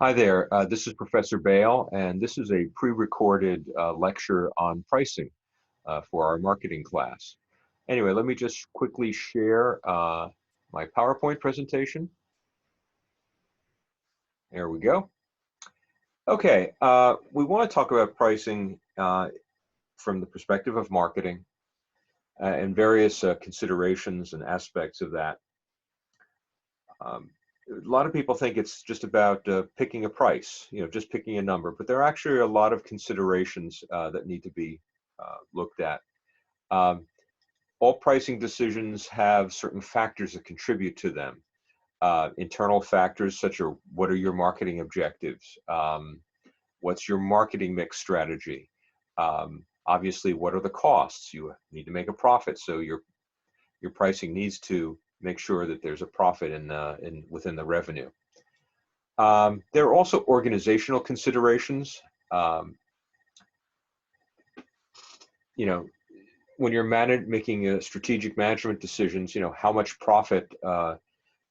Hi there, this is Professor Bale, and this is a pre-recorded lecture on pricing for our marketing class. Anyway, let me just quickly share my PowerPoint presentation. There we go. Okay, we want to talk about pricing from the perspective of marketing and various considerations and aspects of that. A lot of people think it's just about picking a price, just picking a number, but there are actually a lot of considerations that need to be looked at. All pricing decisions have certain factors that contribute to them. Internal factors such as what are your marketing objectives? What's your marketing mix strategy? Obviously, what are the costs? You need to make a profit, so your pricing needs to make sure that there's a profit within the revenue. There are also organizational considerations. When you're making strategic management decisions, how much profit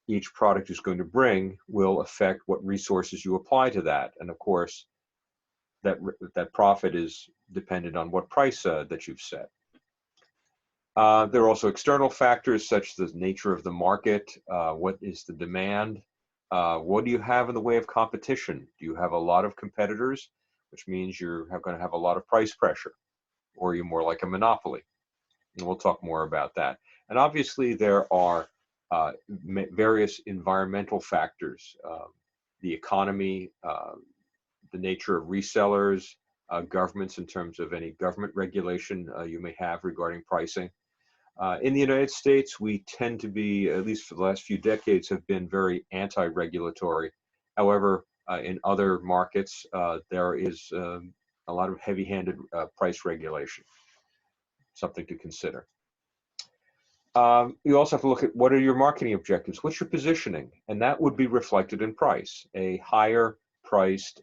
each product is going to bring will affect what resources you apply to that. And of course, that profit is dependent on what price that you've set. There are also external factors such as the nature of the market, what is the demand, what do you have in the way of competition? Do you have a lot of competitors, which means you're going to have a lot of price pressure, or you're more like a monopoly? And we'll talk more about that. And obviously there are various environmental factors, the economy, the nature of resellers, governments in terms of any government regulation you may have regarding pricing. In the United States, we tend to be, at least for the last few decades, have been very anti-regulatory. However, in other markets, there is a lot of heavy-handed price regulation, something to consider. You also have to look at what are your marketing objectives, what's your positioning, and that would be reflected in price. A higher priced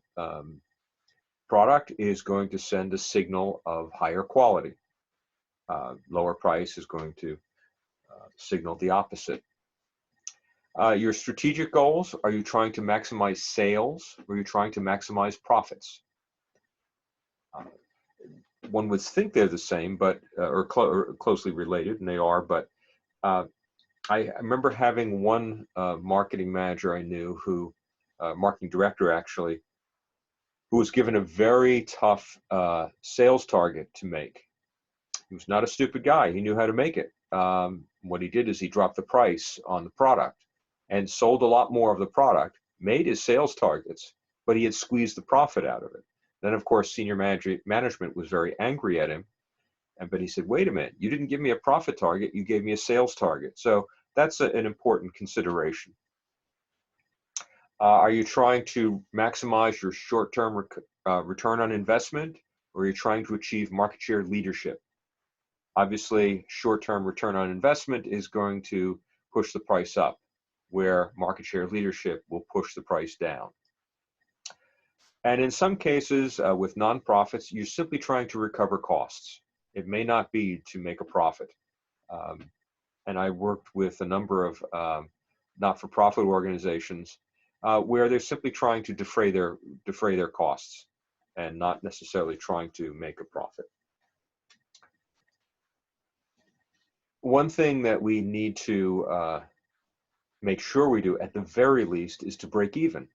product is going to send a signal of higher quality. Lower price is going to signal the opposite. Your strategic goals, are you trying to maximize sales or are you trying to maximize profits? One would think they're the same, but or closely related, and they are, but I remember having one marketing manager I knew who, marketing director actually, who was given a very tough sales target to make. He was not a stupid guy. He knew how to make it. What he did is he dropped the price on the product and sold a lot more of the product, made his sales targets, but he had squeezed the profit out of it. Then, of course, senior management was very angry at him. But he said, wait a minute, you didn't give me a profit target, you gave me a sales target. So that's an important consideration. Are you trying to maximize your short-term return on investment, or are you trying to achieve market share leadership? Obviously, short-term return on investment is going to push the price up, where market share leadership will push the price down. And in some cases, with nonprofits, you're simply trying to recover costs. It may not be to make a profit. And I worked with a number of not-for-profit organizations where they're simply trying to defray their costs and not necessarily trying to make a profit. One thing that we need to make sure we do at the very least is to break even.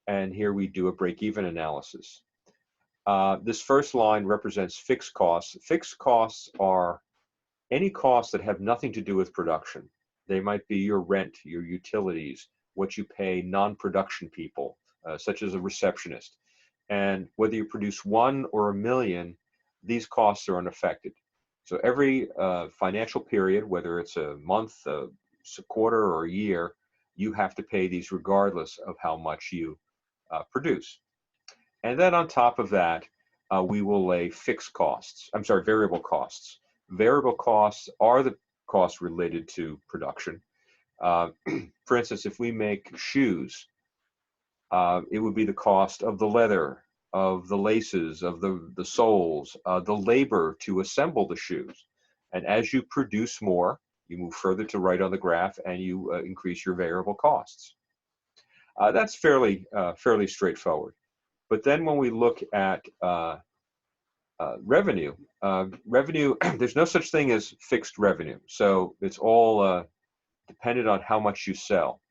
And here we do a break-even analysis. This first line represents fixed costs. Fixed costs are any costs that have nothing to do with production. They might be your rent, your utilities, what you pay non-production people, such as a receptionist. And whether you produce 1 or 1 million, these costs are unaffected. So every financial period, whether it's a month, a quarter, or a year, you have to pay these regardless of how much you produce. And then on top of that, we will lay variable costs. Variable costs are the costs related to production. For instance, if we make shoes, it would be the cost of the leather, of the laces, of the soles, the labor to assemble the shoes. And as you produce more, you move further to right on the graph and you increase your variable costs. That's fairly straightforward. But then when we look at revenue, there's no such thing as fixed revenue. So it's all dependent on how much you sell.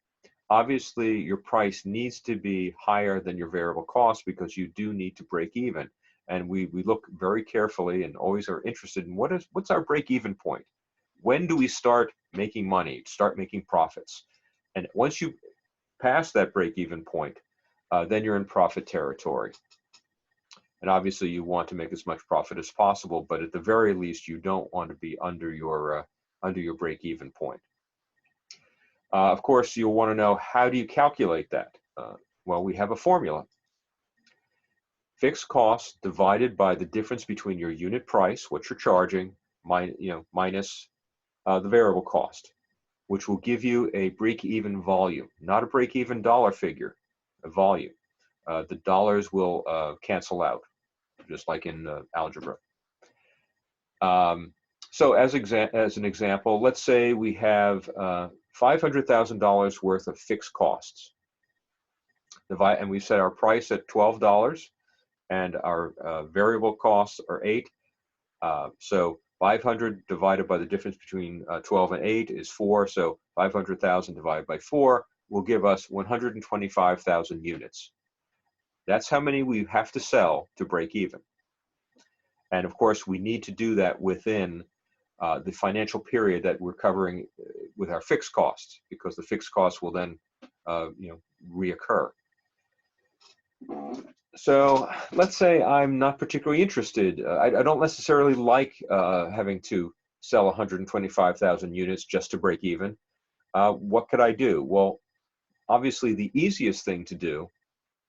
Obviously, your price needs to be higher than your variable cost because you do need to break even. And we look very carefully and always are interested in what's our break even point? When do we start making money, start making profits? And once you pass that break even point, then you're in profit territory. And obviously you want to make as much profit as possible, but at the very least, you don't want to be under your break even point. Of course, you'll want to know, how do you calculate that? Well, we have a formula. Fixed costs divided by the difference between your unit price, what you're charging, minus the variable cost, which will give you a break-even volume, not a break-even dollar figure, a volume. The dollars will cancel out, just like in algebra. So as an example, let's say we have $500,000 worth of fixed costs. And we set our price at $12, and our variable costs are 8. So 500 divided by the difference between 12 and 8 is 4. So 500,000 divided by 4 will give us 125,000 units. That's how many we have to sell to break even. And of course, we need to do that within the financial period that we're covering with our fixed costs, because the fixed costs will then reoccur. So let's say I'm not particularly interested. I don't necessarily like having to sell 125,000 units just to break even. What could I do? Well, obviously the easiest thing to do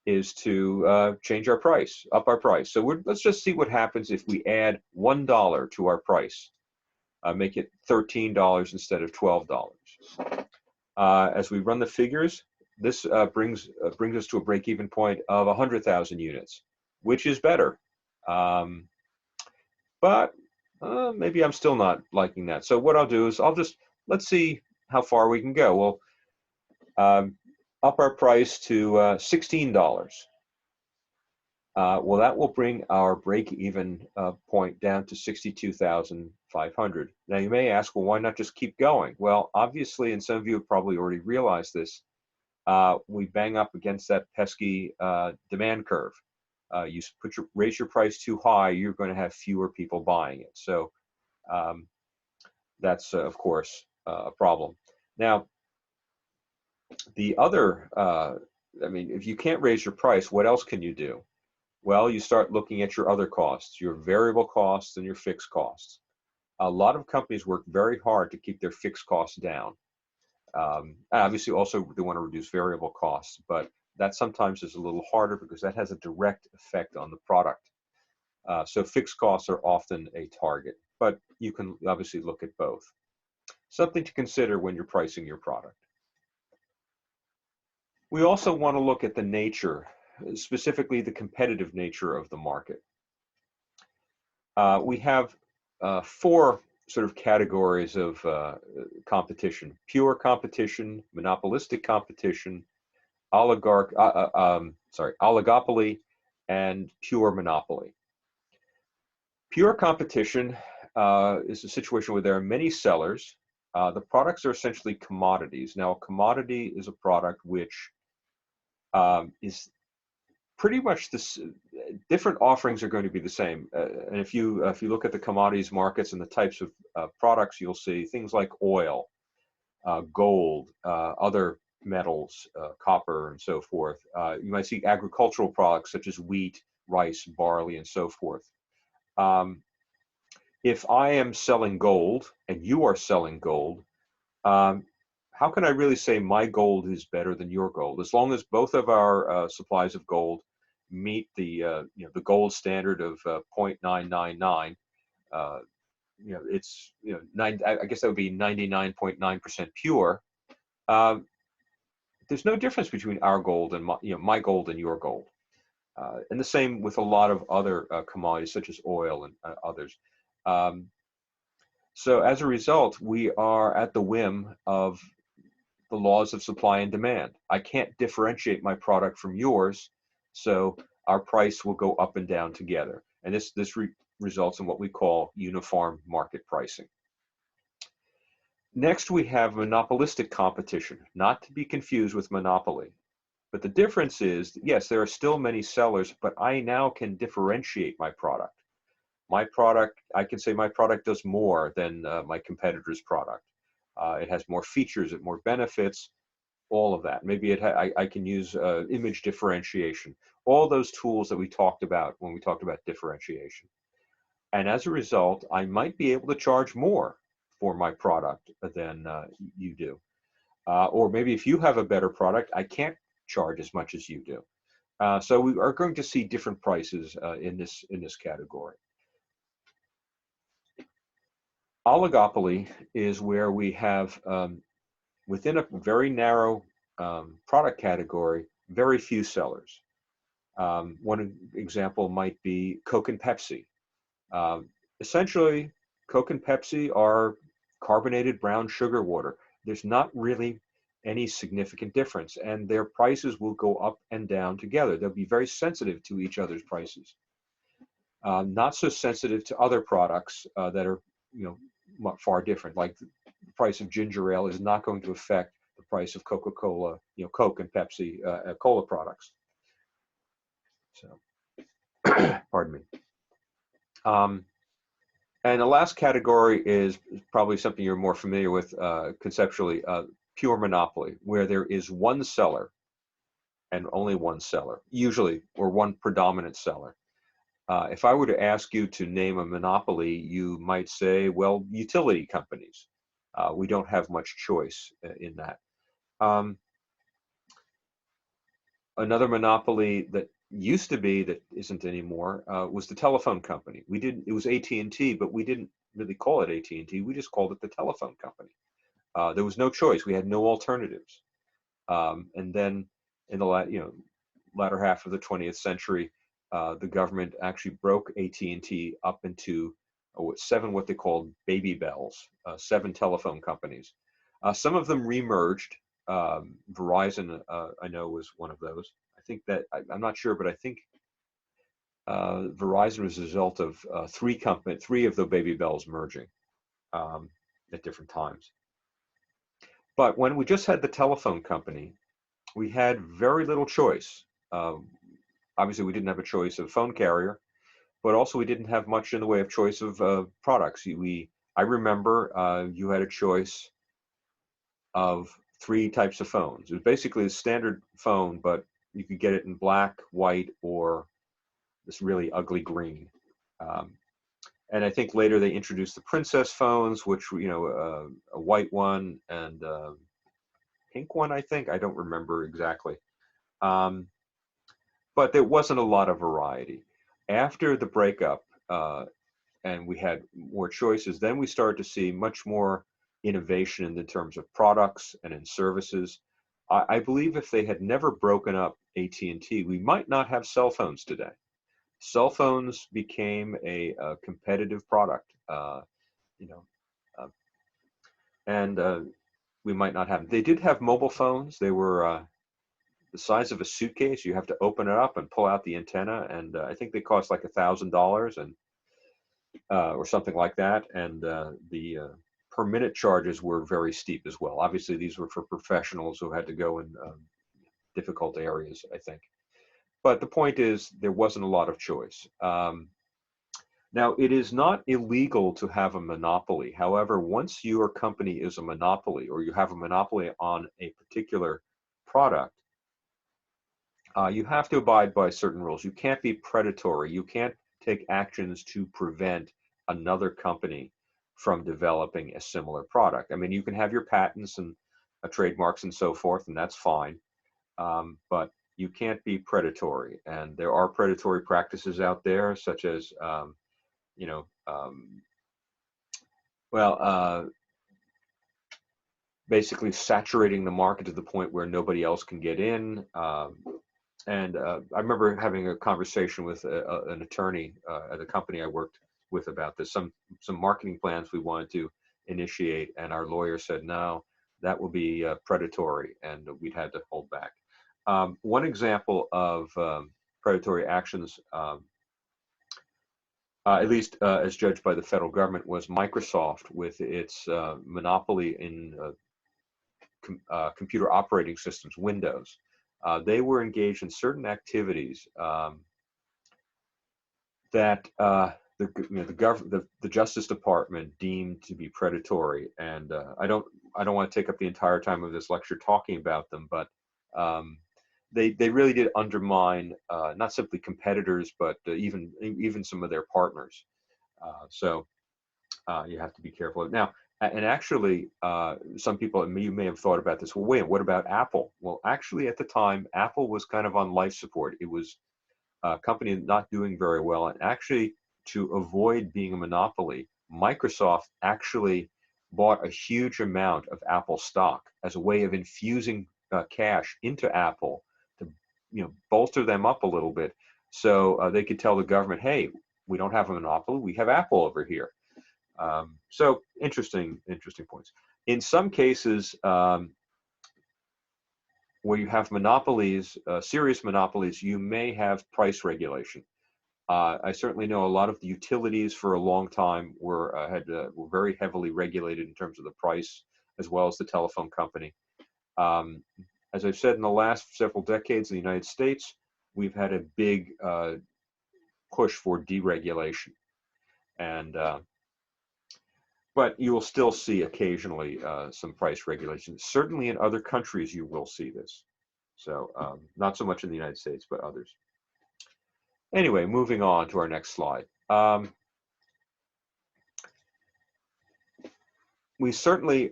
is to change our price, up our price. So let's just see what happens if we add $1 to our price, make it $13 instead of $12. As we run the figures, this brings us to a break-even point of 100,000 units, which is better. But maybe I'm still not liking that. So what I'll do is let's see how far we can go. We'll up our price to $16. Well, that will bring our break-even point down to 62,500. Now, you may ask, well, why not just keep going? Well, obviously, and some of you have probably already realized this, we bang up against that pesky demand curve. You raise your price too high, you're going to have fewer people buying it. So that's, of course, a problem. Now, the other, if you can't raise your price, what else can you do? Well, you start looking at your other costs, your variable costs and your fixed costs. A lot of companies work very hard to keep their fixed costs down. Obviously, also they want to reduce variable costs, but that sometimes is a little harder because that has a direct effect on the product. So fixed costs are often a target, but you can obviously look at both. Something to consider when you're pricing your product. We also want to look at the nature, specifically the competitive nature of the market. We have 4 sort of categories of competition: pure competition, monopolistic competition, oligopoly, and pure monopoly. Pure competition is a situation where there are many sellers. The products are essentially commodities. Now, a commodity is a product which is pretty much this. Different offerings are going to be the same. And if you look at the commodities markets and the types of products, you'll see things like oil, gold, other metals, copper, and so forth. You might see agricultural products such as wheat, rice, barley, and so forth. If I am selling gold and you are selling gold, how can I really say my gold is better than your gold? As long as both of our supplies of gold meet the the gold standard of 0.999, it's I guess that would be 99.9% pure. There's no difference between our gold and my gold and your gold. And the same with a lot of other commodities such as oil and others. So as a result, we are at the whim of the laws of supply and demand. I can't differentiate my product from yours, so our price will go up and down together. And this results in what we call uniform market pricing. Next, we have monopolistic competition, not to be confused with monopoly. But the difference is, yes, there are still many sellers, but I now can differentiate my product. My product, I can say my product does more than my competitor's product. It has more features, it more benefits, all of that. Maybe I can use image differentiation, all those tools that we talked about when we talked about differentiation. And as a result, I might be able to charge more for my product than you do. Or maybe if you have a better product, I can't charge as much as you do. So we are going to see different prices in this category. Oligopoly is where we have, within a very narrow product category, very few sellers. One example might be Coke and Pepsi. Essentially, Coke and Pepsi are carbonated brown sugar water. There's not really any significant difference, and their prices will go up and down together. They'll be very sensitive to each other's prices. Not so sensitive to other products that are, far different. Like the price of ginger ale is not going to affect the price of Coca-Cola, Coke and Pepsi cola products. So, pardon me. And the last category is probably something you're more familiar with conceptually, pure monopoly, where there is one seller and only one seller, usually, or one predominant seller. If I were to ask you to name a monopoly, you might say, well, utility companies. We don't have much choice in that. Another monopoly that used to be, that isn't anymore, was the telephone company. It was AT&T, but we didn't really call it AT&T. We just called it the telephone company. There was no choice. We had no alternatives. And then in the latter half of the 20th century, the government actually broke AT&T up into 7 what they called baby bells, 7 telephone companies. Some of them remerged. Verizon, I know, was one of those. I think that, I'm not sure, but I think Verizon was a result of 3 of the baby bells merging at different times. But when we just had the telephone company, we had very little choice. Obviously, we didn't have a choice of phone carrier, but also we didn't have much in the way of choice of products. I remember you had a choice of 3 types of phones. It was basically a standard phone, but you could get it in black, white, or this really ugly green. And I think later they introduced the princess phones, which were, a white one and a pink one, I think. I don't remember exactly. But there wasn't a lot of variety. After the breakup, and we had more choices, then we started to see much more innovation in the terms of products and in services. I believe if they had never broken up AT&T, we might not have cell phones today. Cell phones became a competitive product, and we might not have. They did have mobile phones. They were the size of a suitcase. You have to open it up and pull out the antenna, and I think they cost like $1,000 and or something like that. And the per minute charges were very steep as well. Obviously, these were for professionals who had to go in difficult areas, I think. But the point is, there wasn't a lot of choice. Now, it is not illegal to have a monopoly. However, once your company is a monopoly, or you have a monopoly on a particular product, you have to abide by certain rules. You can't be predatory. You can't take actions to prevent another company from developing a similar product. I mean, you can have your patents and trademarks and so forth, and that's fine. But you can't be predatory. And there are predatory practices out there, such as, basically saturating the market to the point where nobody else can get in. And I remember having a conversation with an attorney at a company I worked with about this, some marketing plans we wanted to initiate, and our lawyer said, no, that will be predatory, and we'd had to hold back. One example of predatory actions, at least as judged by the federal government, was Microsoft with its monopoly in computer operating systems, Windows. They were engaged in certain activities that the Justice Department deemed to be predatory, and I don't want to take up the entire time of this lecture talking about them, but they really did undermine not simply competitors, but even some of their partners. So you have to be careful. Now, and actually, some people, you may have thought about this. Well, wait, what about Apple? Well, actually, at the time, Apple was kind of on life support. It was a company not doing very well, and actually, to avoid being a monopoly, Microsoft actually bought a huge amount of Apple stock as a way of infusing cash into Apple to, bolster them up a little bit, so they could tell the government, "Hey, we don't have a monopoly; we have Apple over here." So interesting points. In some cases, where you have monopolies, serious monopolies, you may have price regulation. I certainly know a lot of the utilities for a long time were very heavily regulated in terms of the price, as well as the telephone company. As I've said, in the last several decades in the United States, we've had a big push for deregulation, and but you will still see occasionally some price regulation. Certainly in other countries you will see this. So not so much in the United States, but others. Anyway, moving on to our next slide. We certainly,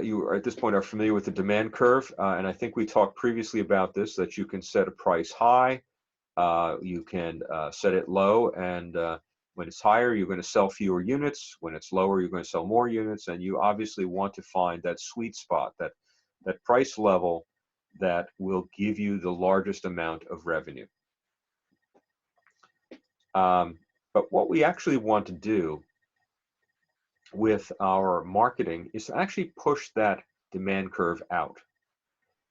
you at this point are familiar with the demand curve, and I think we talked previously about this, that you can set a price high, you can set it low, and when it's higher, you're going to sell fewer units. When it's lower, you're going to sell more units, and you obviously want to find that sweet spot, that price level that will give you the largest amount of revenue. But what we actually want to do with our marketing is to actually push that demand curve out.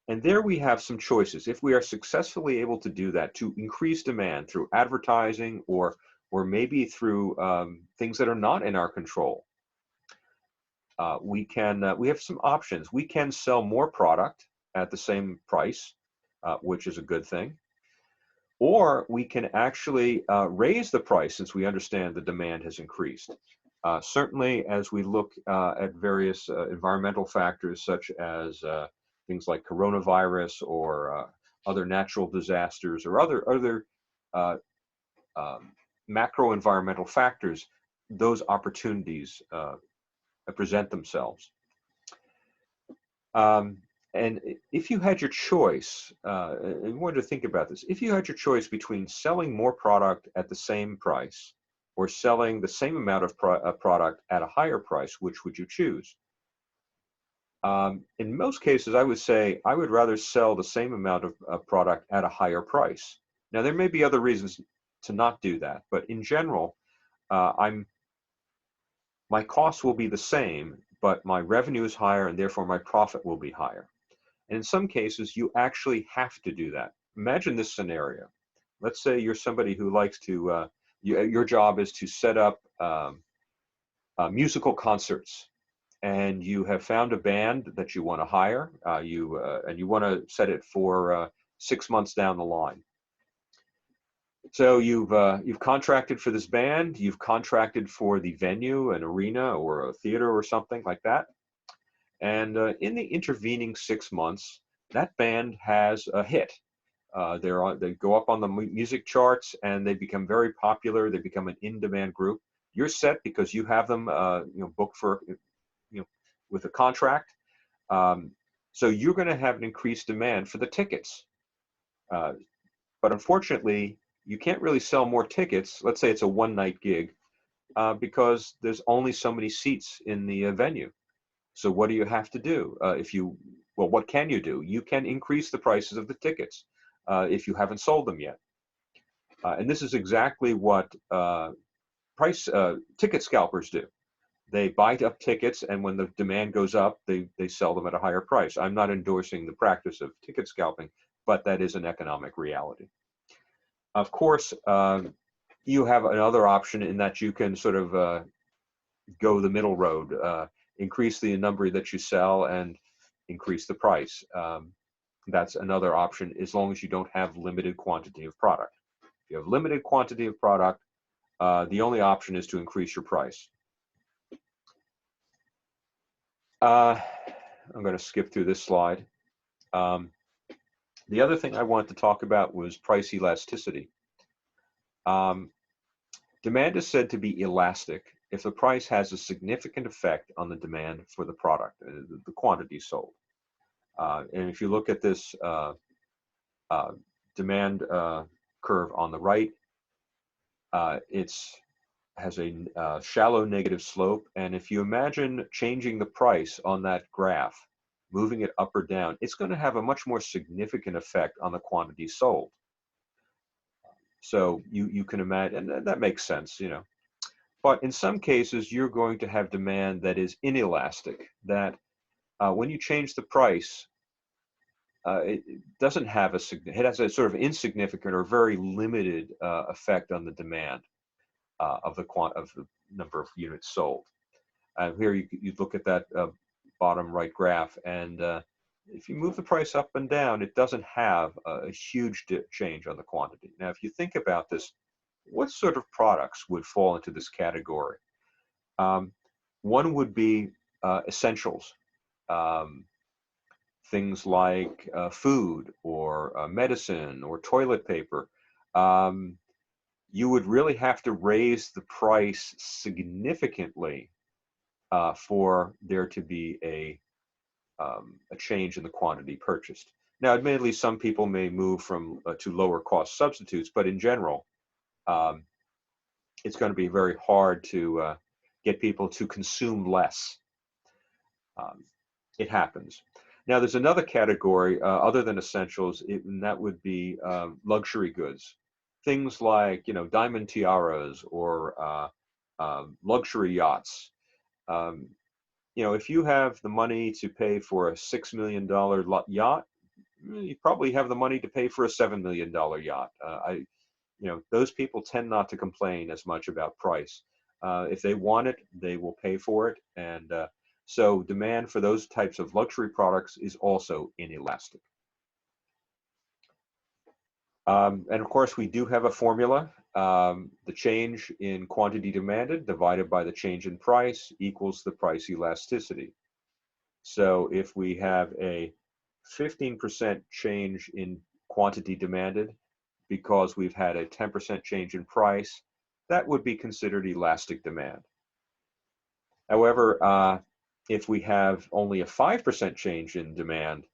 And there we have some choices. If we are successfully able to do that, to increase demand through advertising or maybe through things that are not in our control, we have some options. We can sell more product at the same price, which is a good thing. Or we can actually raise the price since we understand the demand has increased. Certainly, as we look at various environmental factors such as things like coronavirus or other natural disasters or other macro environmental factors, those opportunities present themselves. And if you had your choice, and you wanted to think about this, if you had your choice between selling more product at the same price or selling the same amount of product at a higher price, which would you choose? In most cases, I would say I would rather sell the same amount of product at a higher price. Now, there may be other reasons to not do that, but in general, my costs will be the same, but my revenue is higher, and therefore my profit will be higher. And in some cases, you actually have to do that. Imagine this scenario. Let's say you're somebody who likes to, your job is to set up musical concerts, and you have found a band that you want to hire, and you want to set it for 6 months down the line. So you've contracted for this band, you've contracted for the venue, an arena or a theater or something like that. And in the intervening 6 months, that band has a hit. They go up on the music charts and they become very popular. They become an in-demand group. You're set because you have them, booked for, with a contract. So you're going to have an increased demand for the tickets. But unfortunately, you can't really sell more tickets. Let's say it's a one-night gig, because there's only so many seats in the venue. So what do you have to do? What can you do? You can increase the prices of the tickets if you haven't sold them yet. And this is exactly what ticket scalpers do. They buy up tickets, and when the demand goes up, they sell them at a higher price. I'm not endorsing the practice of ticket scalping, but that is an economic reality. Of course, you have another option in that you can sort of go the middle road, increase the number that you sell and increase the price. That's another option as long as you don't have limited quantity of product. If you have limited quantity of product, the only option is to increase your price. I'm going to skip through this slide. The other thing I wanted to talk about was price elasticity. Demand is said to be elastic if the price has a significant effect on the demand for the product, the quantity sold. And if you look at this demand curve on the right, it has a shallow negative slope. And if you imagine changing the price on that graph, moving it up or down, it's going to have a much more significant effect on the quantity sold. So you can imagine, and that makes sense, you know. But in some cases, you're going to have demand that is inelastic, that when you change the price, it doesn't have it has a sort of insignificant or very limited effect on the demand of the number of units sold. Here you look at that bottom right graph, and if you move the price up and down, it doesn't have a huge change on the quantity. Now, if you think about this, what sort of products would fall into this category? One would be essentials, things like food or medicine or toilet paper. You would really have to raise the price significantly for there to be a change in the quantity purchased. Now, admittedly, some people may move from to lower cost substitutes, but in general, it's going to be very hard to get people to consume less. It happens. Now, there's another category other than essentials, and that would be luxury goods. Things like, you know, diamond tiaras or luxury yachts. You know, if you have the money to pay for a $6 million yacht, you probably have the money to pay for a $7 million yacht. You know, those people tend not to complain as much about price. If they want it, they will pay for it. And so demand for those types of luxury products is also inelastic. And of course, we do have a formula. The change in quantity demanded divided by the change in price equals the price elasticity. So if we have a 15% change in quantity demanded because we've had a 10% change in price, that would be considered elastic demand. However, if we have only a 5% change in demand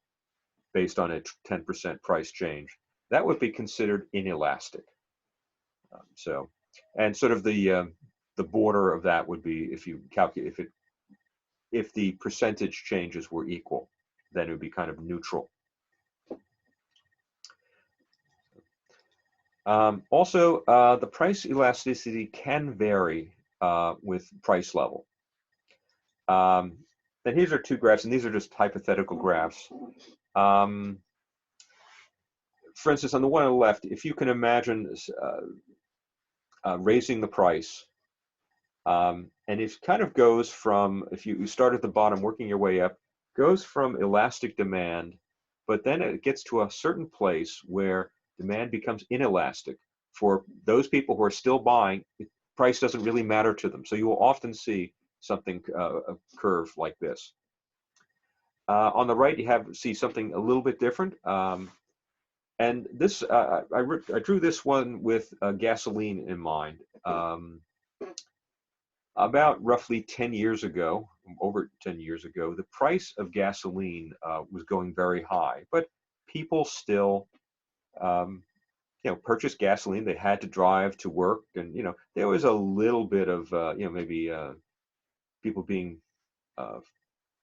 based on a 10% price change, that would be considered inelastic. And sort of the border of that would be if you calculate if the percentage changes were equal, then it would be kind of neutral. Also, the price elasticity can vary with price level. And these are two graphs, and these are just hypothetical graphs. For instance, on the one on the left, if you can imagine raising the price, and it kind of goes from, if you start at the bottom, working your way up, goes from elastic demand, but then it gets to a certain place where demand becomes inelastic. For those people who are still buying, price doesn't really matter to them. So you will often see something, a curve like this. On the right, you see something a little bit different. And this, I drew this one with gasoline in mind. About roughly 10 years ago, over 10 years ago, the price of gasoline was going very high, but people still, you know, purchased gasoline. They had to drive to work, and you know, there was a little bit of, you know, maybe people being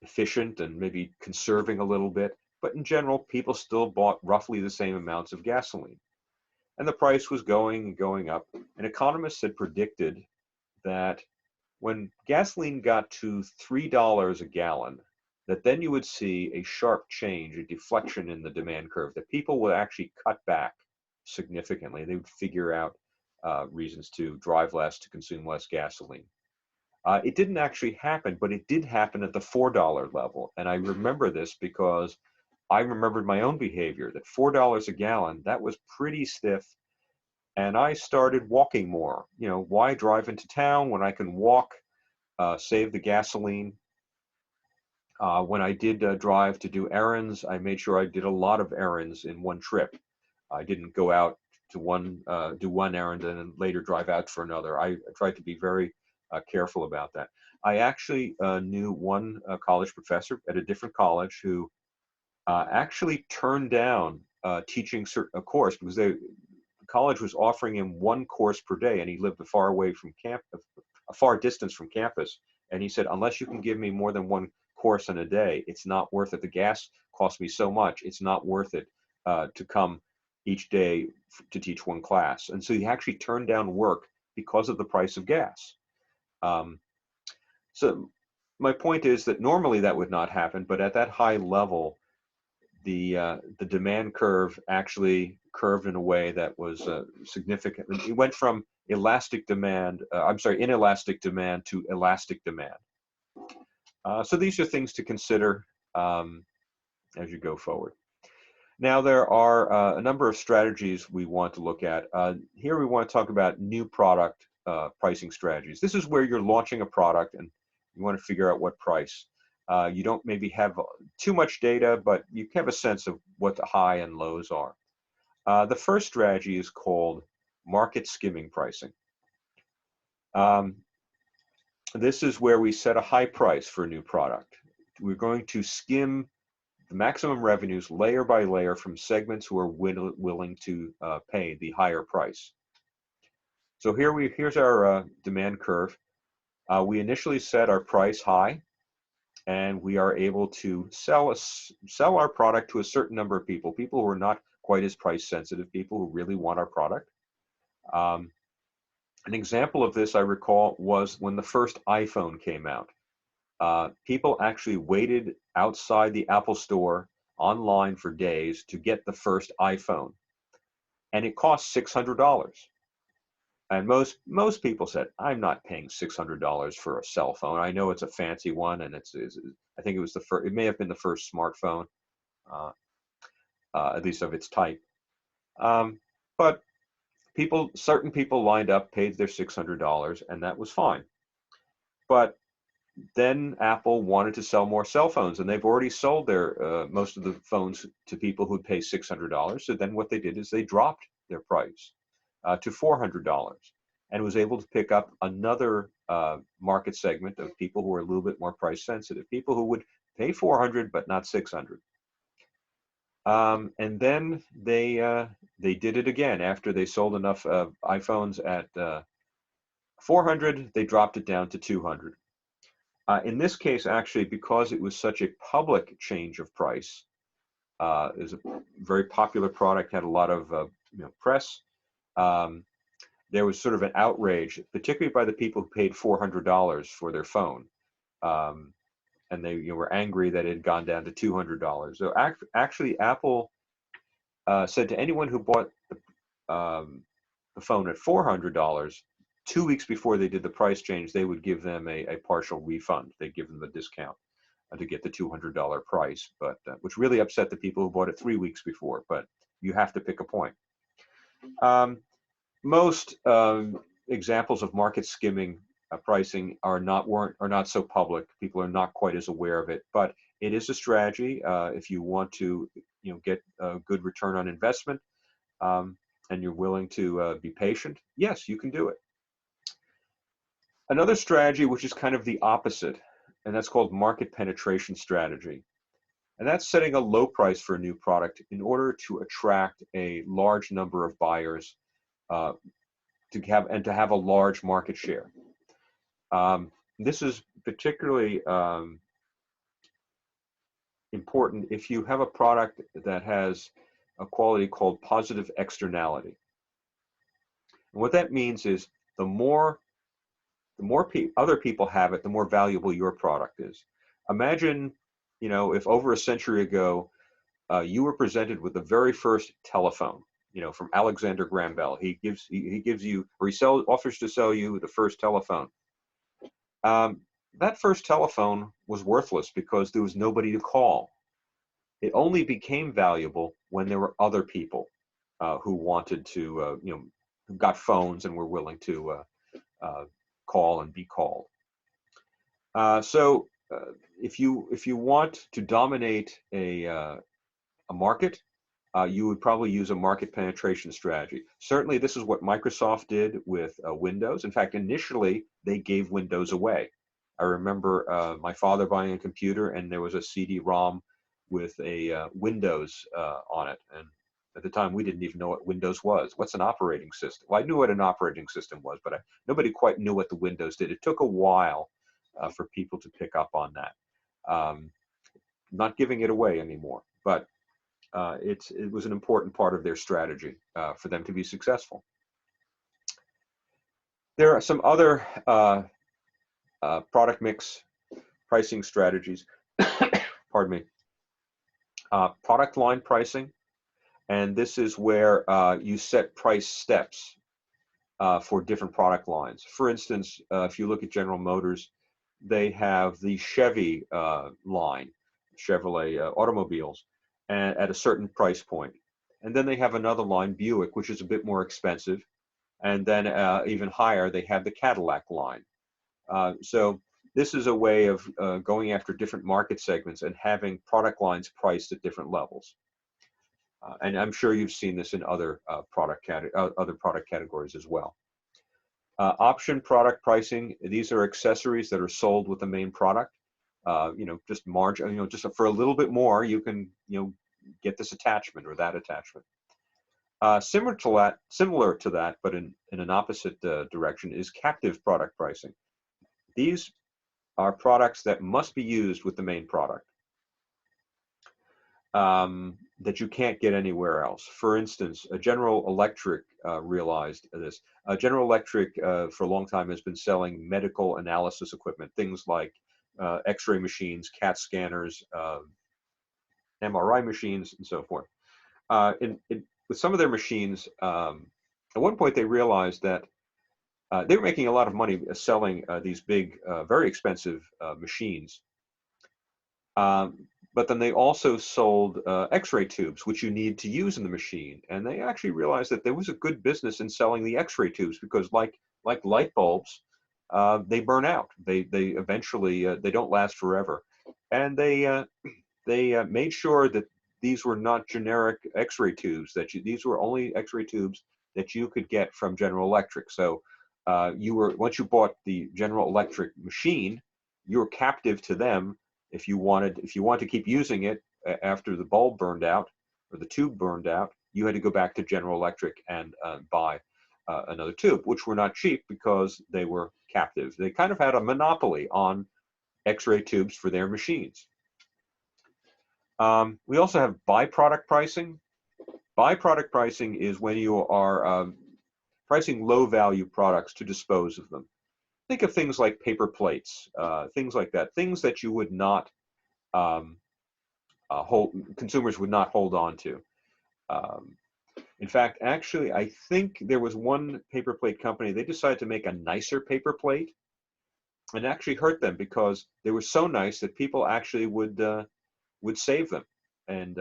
efficient and maybe conserving a little bit. But in general, people still bought roughly the same amounts of gasoline. And the price was going and going up. And economists had predicted that when gasoline got to $3 a gallon, that then you would see a sharp change, a deflection in the demand curve, that people would actually cut back significantly. They would figure out reasons to drive less, to consume less gasoline. It didn't actually happen, but it did happen at the $4 level. And I remember this because I remembered my own behavior, that $4 a gallon, that was pretty stiff. And I started walking more. You know, why drive into town when I can walk, save the gasoline? When I did drive to do errands, I made sure I did a lot of errands in one trip. I didn't go out to do one errand and then later drive out for another. I tried to be very careful about that. I actually knew one college professor at a different college who actually turned down teaching a course because the college was offering him one course per day, and he lived a far away from a far distance from campus. And he said, unless you can give me more than one course in a day, it's not worth it. The gas costs me so much; it's not worth it to come each day to teach one class. And so he actually turned down work because of the price of gas. Um, so my point is that normally that would not happen, but at that high level, the demand curve actually curved in a way that was significant. It went from inelastic demand to elastic demand. So these are things to consider as you go forward. Now there are a number of strategies we want to look at. Here we want to talk about new product pricing strategies. This is where you're launching a product and you want to figure out what price. You don't maybe have too much data, but you have a sense of what the high and lows are. The first strategy is called market skimming pricing. This is where we set a high price for a new product. We're going to skim the maximum revenues layer by layer from segments who are willing to pay the higher price. So here's our demand curve. We initially set our price high, and we are able to sell our product to a certain number of people who are not quite as price sensitive, people who really want our product. An example of this I recall was when the first iPhone came out. People actually waited outside the Apple store online for days to get the first iPhone, and it cost $600. And most people said, "I'm not paying $600 for a cell phone. I know it's a fancy one, and I think it was the first. It may have been the first smartphone, at least of its type." But certain people lined up, paid their $600, and that was fine. But then Apple wanted to sell more cell phones, and they've already sold their most of the phones to people who'd pay $600. So then what they did is they dropped their price to $400, and was able to pick up another market segment of people who are a little bit more price sensitive, people who would pay $400 but not $600. And then they did it again after they sold enough iPhones at $400. They dropped it down to $200. In this case, actually, because it was such a public change of price, it was a very popular product, had a lot of press. There was sort of an outrage, particularly by the people who paid $400 for their phone, and they were angry that it had gone down to $200. So actually, Apple said to anyone who bought the phone at $400, 2 weeks before they did the price change, they would give them a partial refund. They'd give them a discount to get the $200 price, but which really upset the people who bought it 3 weeks before. But you have to pick a point. Most examples of market skimming pricing are not so public. People are not quite as aware of it, but it is a strategy if you want to get a good return on investment, and you're willing to be patient. Yes, you can do it. Another strategy, which is kind of the opposite, and that's called market penetration strategy. And that's setting a low price for a new product in order to attract a large number of buyers to have a large market share. This is particularly important if you have a product that has a quality called positive externality. And what that means is the more the more other people have it, the more valuable your product is. Imagine, if over a century ago, you were presented with the very first telephone, from Alexander Graham Bell. He gives you, or offers to sell you the first telephone. That first telephone was worthless because there was nobody to call. It only became valuable when there were other people who wanted to, who got phones and were willing to call and be called. So if you want to dominate a market, you would probably use a market penetration strategy. Certainly, this is what Microsoft did with Windows. In fact, initially, they gave Windows away. I remember my father buying a computer, and there was a CD-ROM with a Windows on it. And at the time, we didn't even know what Windows was. What's an operating system? Well, I knew what an operating system was, but nobody quite knew what the Windows did. It took a while for people to pick up on that. Not giving it away anymore, but it was an important part of their strategy for them to be successful. There are some other product mix pricing strategies. Pardon me. Product line pricing, and this is where you set price steps for different product lines. For instance, if you look at General Motors, they have the Chevy line, Chevrolet automobiles, at a certain price point. And then they have another line, Buick, which is a bit more expensive. And then even higher, they have the Cadillac line. So this is a way of going after different market segments and having product lines priced at different levels. And I'm sure you've seen this in other product categories as well. Option product pricing, these are accessories that are sold with the main product. Just margin, just for a little bit more, you can, get this attachment or that attachment. Similar to that, but in an opposite direction, is captive product pricing. These are products that must be used with the main product that you can't get anywhere else. For instance, General Electric realized this. General Electric for a long time has been selling medical analysis equipment, things like X-ray machines, CAT scanners, MRI machines, and so forth. With some of their machines, at one point they realized that they were making a lot of money selling these big, very expensive machines. But then they also sold X-ray tubes, which you need to use in the machine. And they actually realized that there was a good business in selling the X-ray tubes because, like light bulbs, they burn out. They eventually they don't last forever. And they made sure that these were not generic X-ray tubes. These were only X-ray tubes that you could get from General Electric. So once you bought the General Electric machine, you were captive to them. If you wanted to keep using it after the bulb burned out or the tube burned out, you had to go back to General Electric and buy another tube, which were not cheap because they were captive. They kind of had a monopoly on X-ray tubes for their machines. We also have byproduct pricing. Byproduct pricing is when you are pricing low-value products to dispose of them. Think of things like paper plates, things like that, things that you would not consumers would not hold on to. In fact, actually, I think there was one paper plate company, they decided to make a nicer paper plate and actually hurt them because they were so nice that people actually would save them and,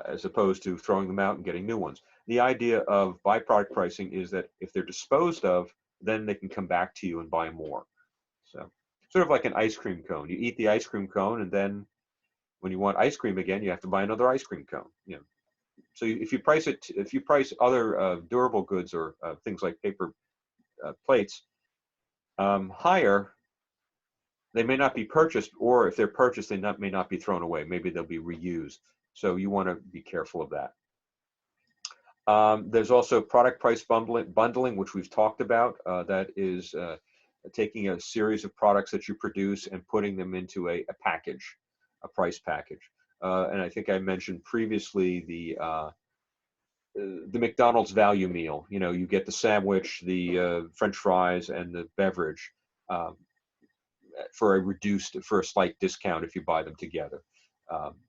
as opposed to throwing them out and getting new ones. The idea of byproduct pricing is that if they're disposed of, then they can come back to you and buy more. So sort of like an ice cream cone. You eat the ice cream cone, and then when you want ice cream again, you have to buy another ice cream cone. So if you price other durable goods or things like paper plates higher, they may not be purchased, or if they're purchased, they may not be thrown away. Maybe they'll be reused. So you want to be careful of that. There's also product price bundling, which we've talked about. That is taking a series of products that you produce and putting them into a package, a price package. And I think I mentioned previously the the McDonald's value meal. You know, you get the sandwich, the French fries, and the beverage um, for a slight discount if you buy them together.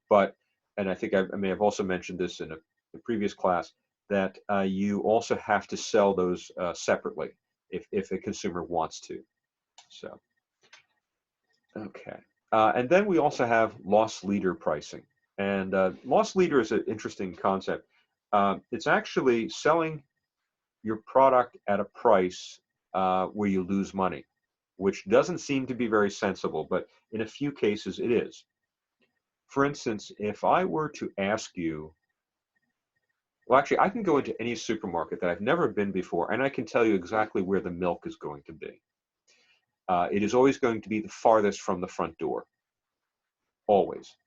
But, and I think I may have also mentioned this in a previous class, that you also have to sell those separately if a consumer wants to. So, okay. And then we also have loss leader pricing. And loss leader is an interesting concept. It's actually selling your product at a price where you lose money, which doesn't seem to be very sensible, but in a few cases it is. For instance, if I were to ask you, well, actually, I can go into any supermarket that I've never been before, and I can tell you exactly where the milk is going to be. It is always going to be the farthest from the front door, always,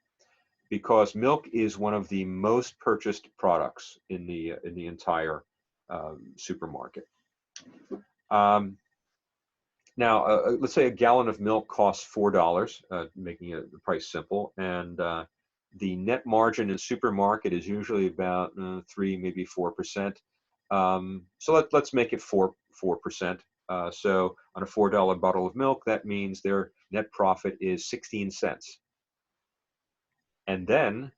because milk is one of the most purchased products in the entire supermarket. Um, Now, let's say a gallon of milk costs $4, making the price simple, and the net margin in supermarket is usually about 3, maybe 4%. So let's make it 4%. So on a $4 bottle of milk, that means their net profit is 16 cents. And then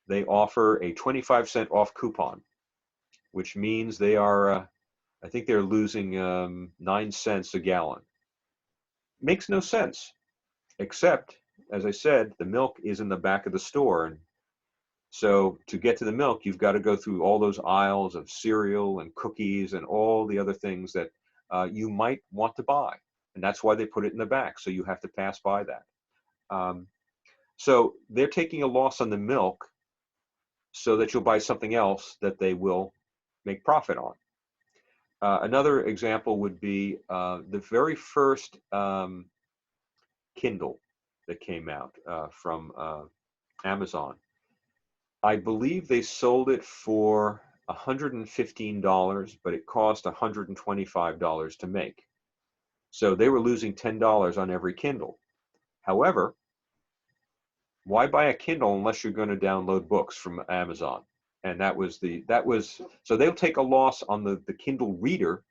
they offer a 25-cent off coupon, which means they are, I think they're losing 9 cents a gallon. Makes no sense, except, as I said, the milk is in the back of the store. And so to get to the milk, you've got to go through all those aisles of cereal and cookies and all the other things that you might want to buy. And that's why they put it in the back. So you have to pass by that. So they're taking a loss on the milk so that you'll buy something else that they will make profit on. Another example would be the very first Kindle that came out from Amazon. I believe they sold it for $115, but it cost $125 to make. So they were losing $10 on every Kindle. However, why buy a Kindle unless you're going to download books from Amazon? And so they'll take a loss on the Kindle reader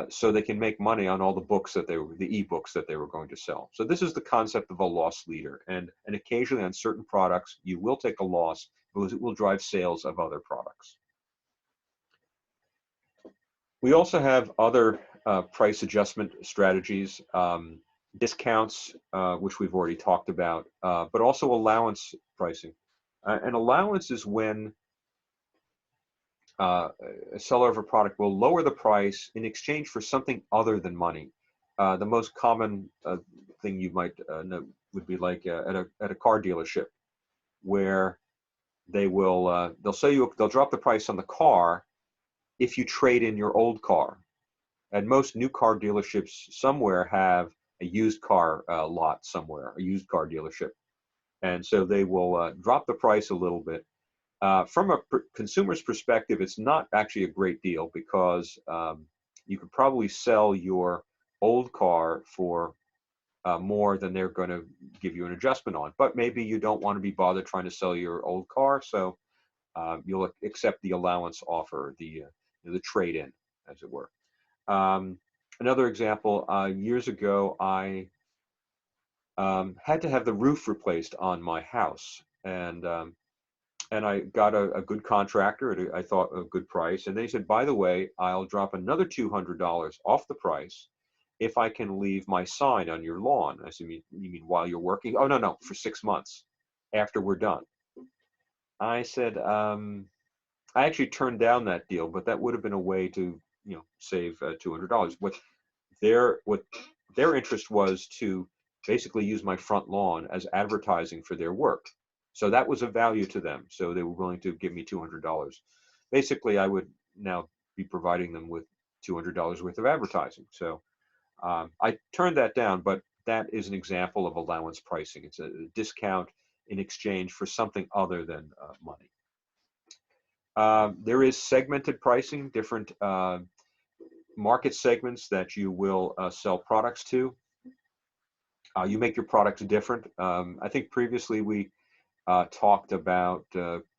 so they can make money on all the books the ebooks that they were going to sell. So this is the concept of a loss leader. And occasionally on certain products, you will take a loss because it will drive sales of other products. We also have other price adjustment strategies, discounts, which we've already talked about, but also allowance pricing. An allowance is when a seller of a product will lower the price in exchange for something other than money. The most common thing you might know would be like at a car dealership, where they'll drop the price on the car if you trade in your old car. And most new car dealerships somewhere have a used car lot somewhere, a used car dealership, and so they will drop the price a little bit. From a consumer's perspective, it's not actually a great deal because you could probably sell your old car for more than they're going to give you an adjustment on. But maybe you don't want to be bothered trying to sell your old car, so you'll accept the allowance offer, the trade-in, as it were. Another example, years ago, I had to have the roof replaced on my house, and I got a good contractor at I thought a good price, and they said, by the way, I'll drop another $200 off the price if I can leave my sign on your lawn. I said, you mean while you're working? Oh, no, for 6 months after we're done. I said, I actually turned down that deal, but that would have been a way to save $200. What their interest was to basically use my front lawn as advertising for their work. So that was of value to them. So they were willing to give me $200. Basically, I would now be providing them with $200 worth of advertising. So I turned that down, but that is an example of allowance pricing. It's a discount in exchange for something other than money. There is segmented pricing, different market segments that you will sell products to. You make your products different. I think previously we talked about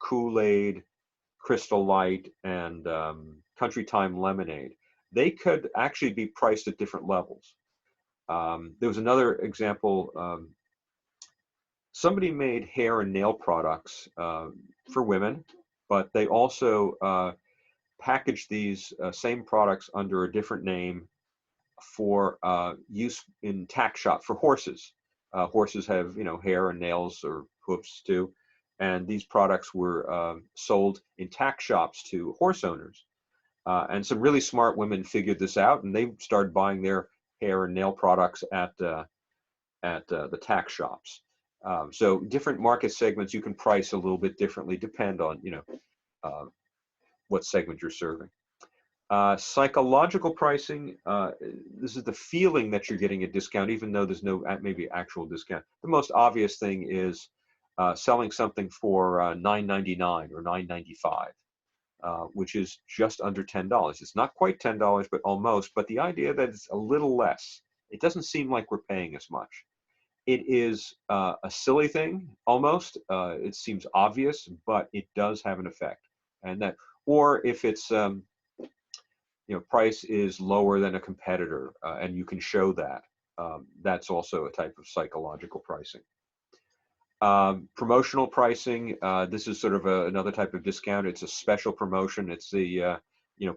Kool-Aid, Crystal Light and Country Time Lemonade, they could actually be priced at different levels. There was another example. Somebody made hair and nail products for women, but they also packaged these same products under a different name for use in tack shop for horses. Horses have, hair and nails or hoofs too, and these products were sold in tack shops to horse owners. And some really smart women figured this out, and they started buying their hair and nail products at the tack shops. So different market segments you can price a little bit differently, depend on uh, what segment you're serving. Psychological pricing, this is the feeling that you're getting a discount, even though there's no maybe actual discount. The most obvious thing is selling something for $9.99 or $9.95, which is just under $10. It's not quite $10, but almost. But the idea that it's a little less, it doesn't seem like we're paying as much. It is a silly thing, almost. It seems obvious, but it does have an effect. And that, or if it's price is lower than a competitor, and you can show that. That's also a type of psychological pricing. Promotional pricing, this is sort of another type of discount. It's a special promotion. It's the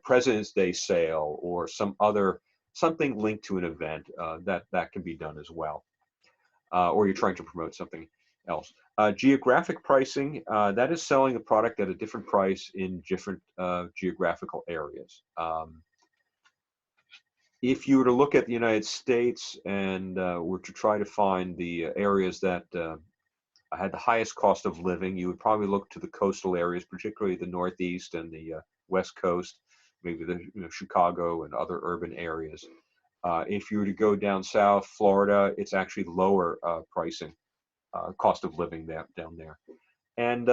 President's Day sale or something linked to an event that can be done as well. Or you're trying to promote something else. Geographic pricing, that is selling a product at a different price in different geographical areas. If you were to look at the United States and were to try to find the areas that had the highest cost of living, you would probably look to the coastal areas, particularly the Northeast and the West Coast, maybe the Chicago and other urban areas. If you were to go down south, Florida, it's actually lower pricing, cost of living down there. And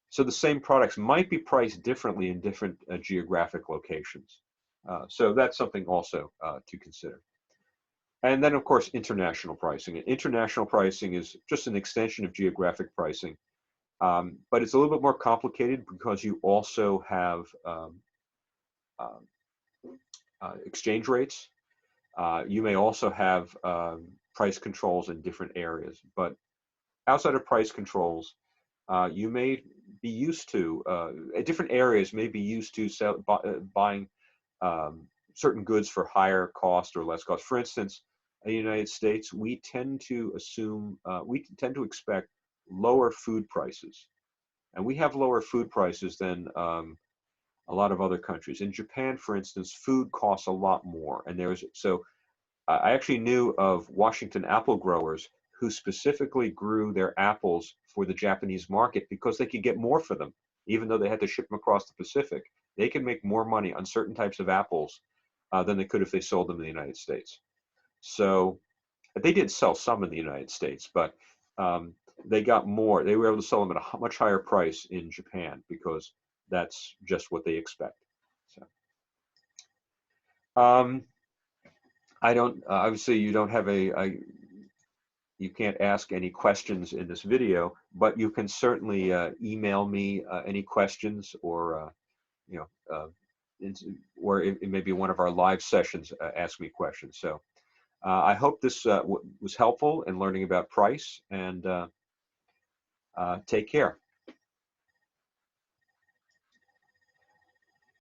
so the same products might be priced differently in different geographic locations. So that's something also to consider. And then, of course, international pricing. And international pricing is just an extension of geographic pricing, but it's a little bit more complicated because you also have exchange rates. You may also have price controls in different areas, but outside of price controls, you may be used to, different areas may be used to buying certain goods for higher cost or less cost. For instance, in the United States, we tend to expect lower food prices. And we have lower food prices than a lot of other countries. In Japan, for instance, food costs a lot more. And I actually knew of Washington apple growers who specifically grew their apples for the Japanese market because they could get more for them, even though they had to ship them across the Pacific. They could make more money on certain types of apples than they could if they sold them in the United States. So they did sell some in the United States, but they got more. They were able to sell them at a much higher price in Japan because that's just what they expect. So, I don't, obviously you don't have you can't ask any questions in this video, but you can certainly email me any questions or, or it may be one of our live sessions, ask me questions. So I hope this was helpful in learning about price, and take care.